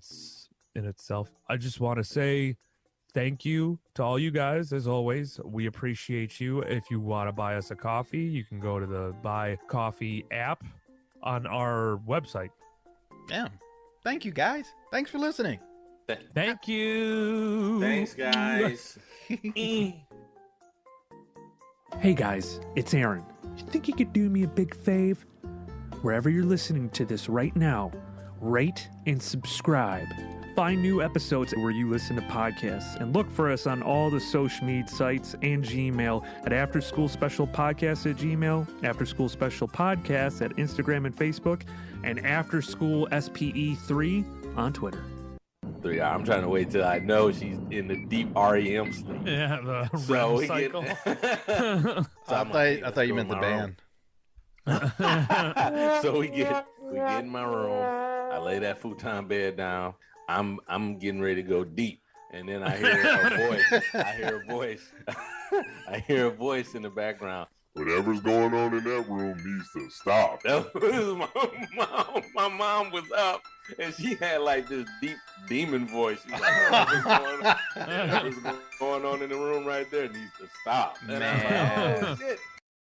itself. I just want to say thank you to all you guys, as always. We appreciate you. If you want to buy us a coffee, you can go to the Buy Coffee app on our website. Yeah. Thank you, guys. Thanks for listening. Thank you. Thanks, guys. Hey, guys. It's Aaron. You think you could do me a big fave? Wherever you're listening to this right now, rate and subscribe. Find new episodes where you listen to podcasts, and look for us on all the social media sites and Gmail at AfterschoolSpecialPodcasts@Gmail, AfterschoolSpecialPodcasts at Instagram and Facebook, and AfterschoolSPE3 on Twitter. I'm trying to wait till I know she's in the deep REM sleep. Yeah, the So REM cycle. I thought you meant the band. So we get in my room. I lay that futon bed down. I'm getting ready to go deep. And then I hear a voice. I hear a voice in the background. Whatever's going on in that room needs to stop. That was my mom. My mom was up, and she had like this deep demon voice. She's like, what's going on in the room right there needs to stop. And I'm like, oh, shit.